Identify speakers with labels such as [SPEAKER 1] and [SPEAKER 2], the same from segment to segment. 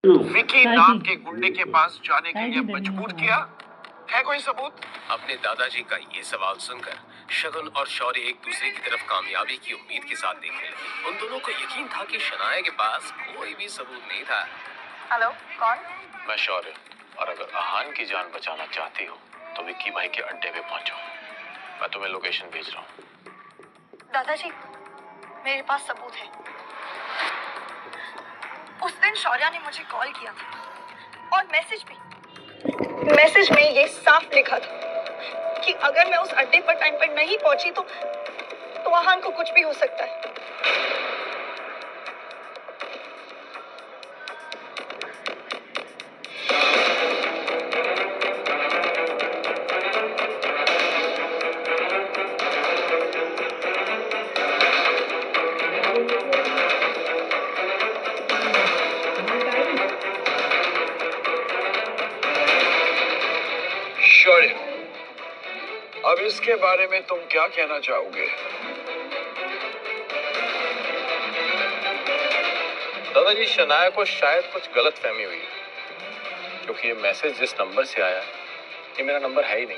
[SPEAKER 1] विकी नाम के गुंडे के पास जाने के लिए मजबूर किया? है कोई सबूत?
[SPEAKER 2] अपने दादाजी का ये सवाल सुनकर शगुन और शौर्य एक दूसरे की तरफ कामयाबी की उम्मीद के साथ देखने लगे। उन दोनों को यकीन था कि शनाया के पास कोई भी सबूत नहीं था।
[SPEAKER 3] हेलो, कौन?
[SPEAKER 4] मैं शौर्य, और अगर आहान की जान बचाना चाहती हो तो विक्की भाई के अड्डे पे पहुंचो। मैं तुम्हें लोकेशन भेज रहा हूँ।
[SPEAKER 3] दादाजी, मेरे पास सबूत है। उस दिन शौर्या ने मुझे कॉल किया था और मैसेज में ये साफ लिखा था कि अगर मैं उस अड्डे पर टाइम पर नहीं पहुंची तो आहान को कुछ भी हो सकता है।
[SPEAKER 1] शौर्य, अब इसके बारे में तुम क्या कहना चाहोगे?
[SPEAKER 4] दादाजी, शनाया को शायद कुछ गलत फहमी हुई, क्योंकि ये मैसेज जिस नंबर से आया ये मेरा नंबर है ही नहीं,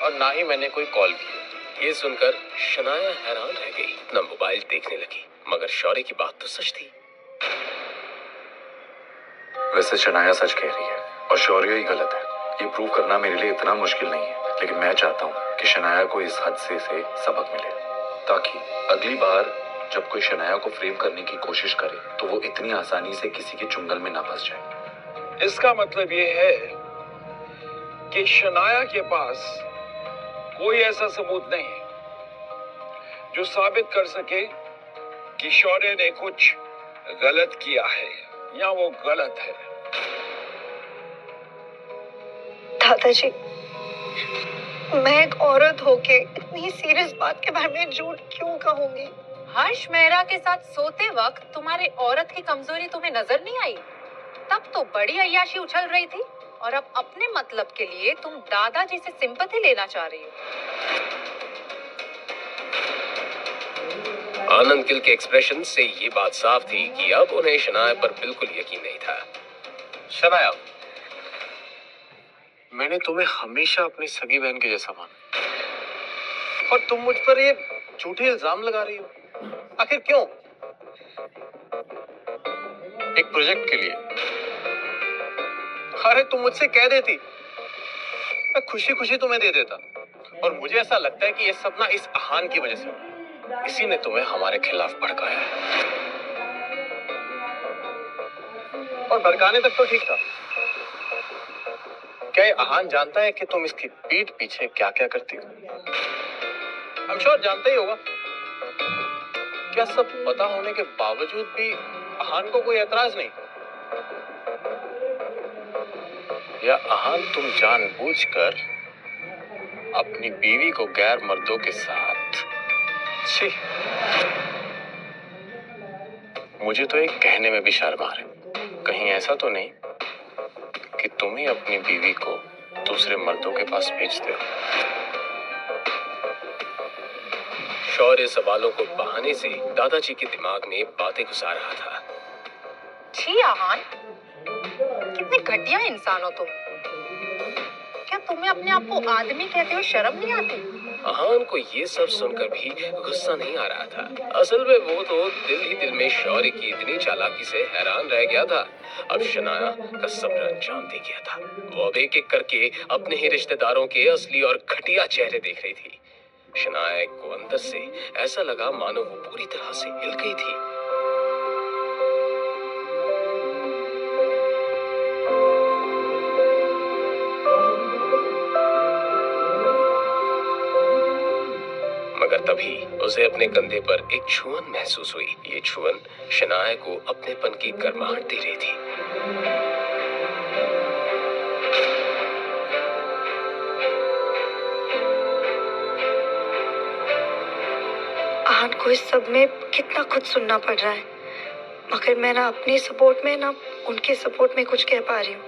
[SPEAKER 4] और ना ही मैंने कोई कॉल की।
[SPEAKER 2] ये सुनकर शनाया हैरान रह गई, अपना मोबाइल देखने लगी, मगर शौर्य की बात तो सच थी।
[SPEAKER 5] वैसे शनाया सच कह रही है और शौर्य ही गलत है। ये प्रूव करना मेरे लिए इतना मुश्किल नहीं है, लेकिन मैं चाहता हूँ कि शनाया को इस हादसे से सबक मिले, ताकि अगली बार जब कोई शनाया को फ्रेम करने की कोशिश करे तो वो इतनी आसानी से किसी के चुंगल में ना फंस जाए।
[SPEAKER 1] इसका मतलब ये है कि शनाया के पास कोई ऐसा सबूत नहीं है जो साबित कर सके कि शौर्य ने कुछ गलत किया है या वो गलत है।
[SPEAKER 3] दादाजी, मैं एक औरत होके इतनी सीरियस बात के बारे में झूठ क्यों कहूंगी?
[SPEAKER 6] हर्ष मेहरा के साथ सोते वक्त तुम्हारे औरत की कमजोरी तुम्हें नजर नहीं आई? तब तो बड़ी अय्याशी उछल रही थी, और अब अपने मतलब के लिए तुम दादाजी से सिंपैथी लेना चाह रही हो।
[SPEAKER 2] आनंद गिल के एक्सप्रेशन से ये बात साफ थी कि अब उन्हें शनाया पर बिल्कुल यकीन नहीं था।
[SPEAKER 4] शनाया, मैंने तुम्हें हमेशा अपनी सगी बहन के जैसा माना, और तुम मुझ पर ये झूठे इल्जाम लगा रही हो। आखिर क्यों? एक प्रोजेक्ट के लिए। अरे तुम मुझसे कह देती, मैं खुशी खुशी तुम्हें दे देता। और मुझे ऐसा लगता है कि ये सब ना इस आहान की वजह से हुआ। इसी ने तुम्हें हमारे खिलाफ भड़काया है। और भड़काने तक तो ठीक था। क्या ये आहान जानता है कि तुम इसकी पीठ पीछे क्या क्या करती हो? I'm sure जानता ही होगा। क्या सब पता होने के बावजूद भी आहान को कोई एतराज नहीं? या आहान तुम जानबूझकर अपनी बीवी को गैर मर्दों के साथ? छी, मुझे तो एक कहने में भी शर्म आ रही। कहीं ऐसा तो नहीं कि तुम ही अपनी बीवी को दूसरे मर्दों के पास भेजते हो?
[SPEAKER 2] शौर्य सवालों को बहाने से दादाजी के दिमाग में बातें घुसा रहा था।
[SPEAKER 6] छी आहान, कितने घटिया इंसान हो तुम। क्या तुम्हें अपने आप को आदमी कहते हो शर्म नहीं आती?
[SPEAKER 2] आहान को ये सब सुनकर भी गुस्सा नहीं आ रहा था। असल में वो तो दिल ही दिल में शौर्य की इतनी चालाकी से हैरान रह गया था। अब शनाया का सब्र अंजाम दे गया था। वो अब एक एक करके अपने ही रिश्तेदारों के असली और घटिया चेहरे देख रही थी। शनाया को अंदर से ऐसा लगा मानो वो पूरी तरह से हिल गई थी। मगर तभी उसे अपने कंधे पर एक छुअन महसूस हुई। ये छुअन शनाया को अपनेपन की गर्माहट दे रही थी।
[SPEAKER 3] आहान को इस सब में कितना खुद सुनना पड़ रहा है, मगर मैं ना अपनी सपोर्ट में ना उनके सपोर्ट में कुछ कह पा रही हूँ।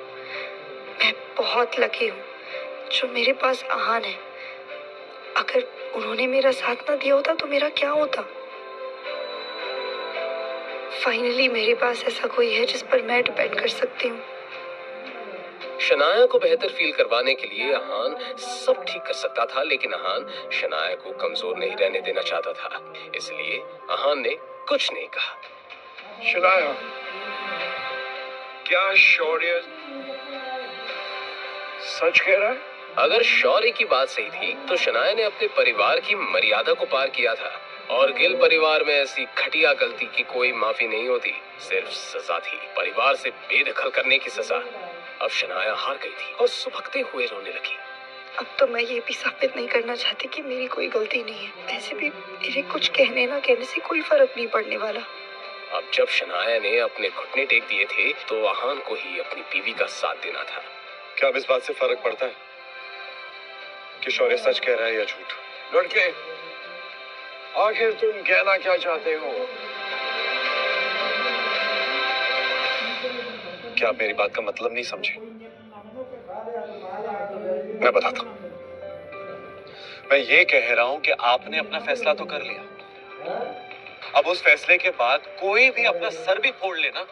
[SPEAKER 3] मैं बहुत लकी हूँ जो मेरे पास आहान है। अगर उन्होंने मेरा साथ ना दिया होता तो मेरा क्या होता? फाइनली मेरे पास ऐसा कोई है जिस पर मैं डिपेंड कर सकती हूँ।
[SPEAKER 2] शनाया को बेहतर फील करवाने के लिए अहान सब ठीक कर सकता था, लेकिन अहान शनाया को कमजोर नहीं रहने देना चाहता था। इसलिए अहान ने कुछ नहीं कहा।
[SPEAKER 1] शनाया, क्या शौर्य सच कह रहा है?
[SPEAKER 2] अगर शौर्य की बात सही थी तो शनाया ने अपने परिवार की मर्यादा को पार किया था, और गिल परिवार में ऐसी घटिया गलती की कोई माफी नहीं होती, सिर्फ सजा थी, परिवार से बेदखल करने की सजा। अब शनाया हार गई थी और सुबकते हुए रोने लगी।
[SPEAKER 3] अब तो मैं ये भी साबित नहीं करना चाहती कि मेरी कोई गलती नहीं है। ऐसे भी मेरे कुछ कहने ना कहने से कोई फर्क नहीं पड़ने वाला।
[SPEAKER 2] अब जब शनाया ने अपने घुटने टेक दिए थे तो अहान को ही अपनी बीवी का साथ देना था।
[SPEAKER 5] क्या अब इस बात से फर्क पड़ता है कि शौर्य सच कह रहा है या झूठ?
[SPEAKER 1] लड़के, आखिर तुम कहना क्या चाहते हो?
[SPEAKER 5] क्या आप मेरी बात का मतलब नहीं समझे? मैं बताता हूं। मैं ये कह रहा हूं कि आपने अपना फैसला तो कर लिया। अब उस फैसले के बाद कोई भी अपना सर भी फोड़ लेना,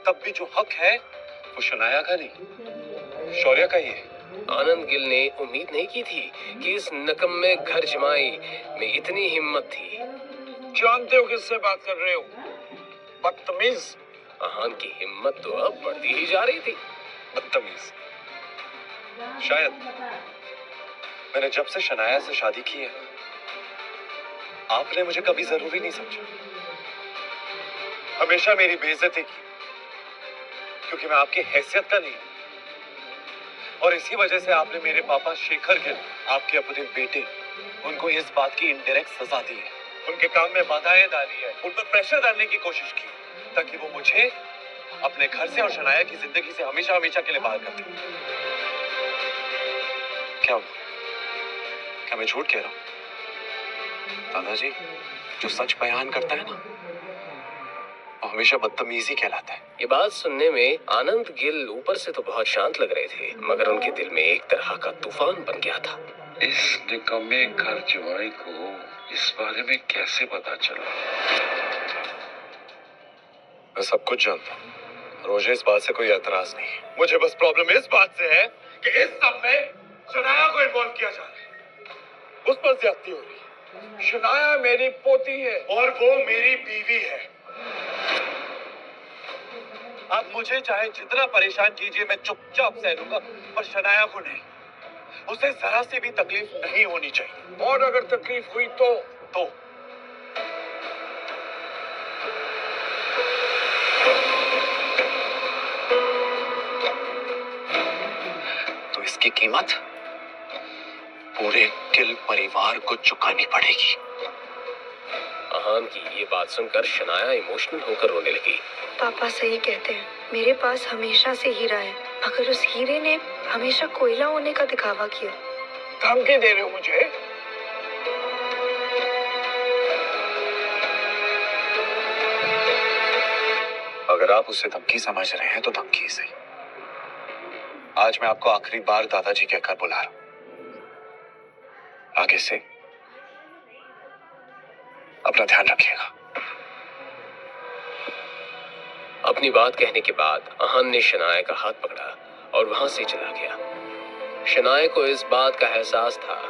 [SPEAKER 5] तब भी जो हक है वो शनाया का नहीं, शौर्य का ही है।
[SPEAKER 2] आनंद गिल ने उम्मीद नहीं की थी कि इस नकम्मे घर जमाई में इतनी हिम्मत थी।
[SPEAKER 1] जानते हो किससे बात कर रहे हो? बदतमीज।
[SPEAKER 2] अहान की हिम्मत तो अब बढ़ती ही जा रही थी।
[SPEAKER 5] बदतमीज? शायद मैंने जब से शनाया से शादी की है, आपने मुझे कभी जरूरी नहीं समझा। हमेशा मेरी बेइज्जती की, क्योंकि मैं आपकी हैसियत का नहीं, और इसी वजह से आपने मेरे पापा शेखर गिल, आपके अपने बेटे, उनको इस बात की इनडायरेक्ट सजा दी है, उनके काम में बाधाएं डाली है, उन पर प्रेशर डालने की कोशिश की, ताकि वो मुझे अपने घर से और शनाया की जिंदगी से हमेशा हमेशा के लिए बाहर कर दे। क्या हुआ? क्या मैं झूठ कह रहा हूं? दादाजी, जो सच बयान करता है ना, वो हमेशा बदतमीजी कहलाता है।
[SPEAKER 2] ये बात सुनने में आनंद गिल ऊपर से तो बहुत शांत लग रहे थे, मगर उनके दिल में एक तरह का तूफान बन गया था।
[SPEAKER 1] इस निकम्मे घर जवाई को इस बारे में कैसे पता चला?
[SPEAKER 5] मैं सब कुछ जानता हूँ, मुझे इस बात से कोई एतराज नहीं है। मुझे बस प्रॉब्लम इस बात से है कि इस सब में शनाया को इन्वॉल्व किया जा रहा है, उस पर ज्यादती हो रही है।
[SPEAKER 1] शनाया मेरी पोती है
[SPEAKER 5] और वो मेरी बीवी है। आप मुझे चाहे जितना परेशान कीजिए, मैं चुपचाप सह लूंगा, पर शनाया को नहीं, उसे जरा सी भी तकलीफ नहीं होनी चाहिए।
[SPEAKER 1] और अगर तकलीफ हुई तो
[SPEAKER 5] इसकी कीमत पूरे गिल परिवार को चुकानी पड़ेगी।
[SPEAKER 2] अहान की ये बात सुनकर शनाया इमोशनल होकर रोने लगी।
[SPEAKER 3] पापा सही कहते हैं, मेरे पास हमेशा से हीरा है, मगर उस हीरे ने हमेशा कोयला होने का दिखावा किया।
[SPEAKER 1] धमकी दे रहे हो मुझे?
[SPEAKER 5] अगर आप उसे धमकी समझ रहे हैं तो धमकी सही। आज मैं आपको आखिरी बार दादाजी कहकर बुला रहा हूं। आगे से अपना ध्यान रखिएगा।
[SPEAKER 2] अपनी बात कहने के बाद अहान ने शनाया का हाथ पकड़ा और वहां से चला गया। शनाया को इस बात का एहसास था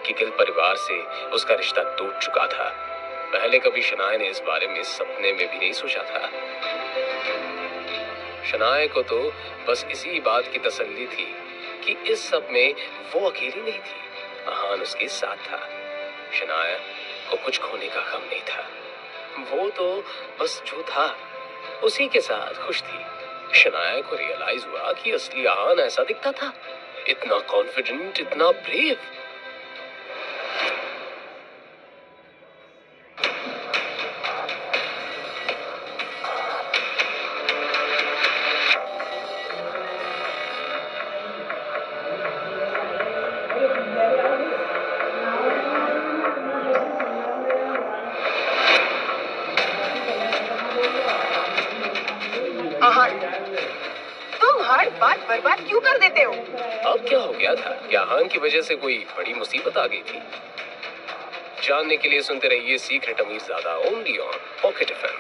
[SPEAKER 2] कि गिल परिवार से उसका रिश्ता टूट चुका था। पहले कभी शनाया ने इस बारे में सपने में भी नहीं सोचा था। शनाया को तो बस इसी बात की तसल्ली थी कि इस सब में वो अकेली नहीं थी, अहान उसके साथ था। शनाया को कुछ खोने का गम नहीं था, वो तो बस जो था उसी के साथ खुश थी। शनाया को रियलाइज हुआ कि असली अहान ऐसा दिखता था, इतना कॉन्फिडेंट, इतना ब्रेव।
[SPEAKER 3] तुम हर बात बर्बाद क्यों कर देते हो?
[SPEAKER 2] अब क्या हो गया था? क्या अहान की वजह से कोई बड़ी मुसीबत आ गई थी? जानने के लिए सुनते रहिए सीक्रेट अमीरजादा ओनली ऑन पॉकेट एफएम।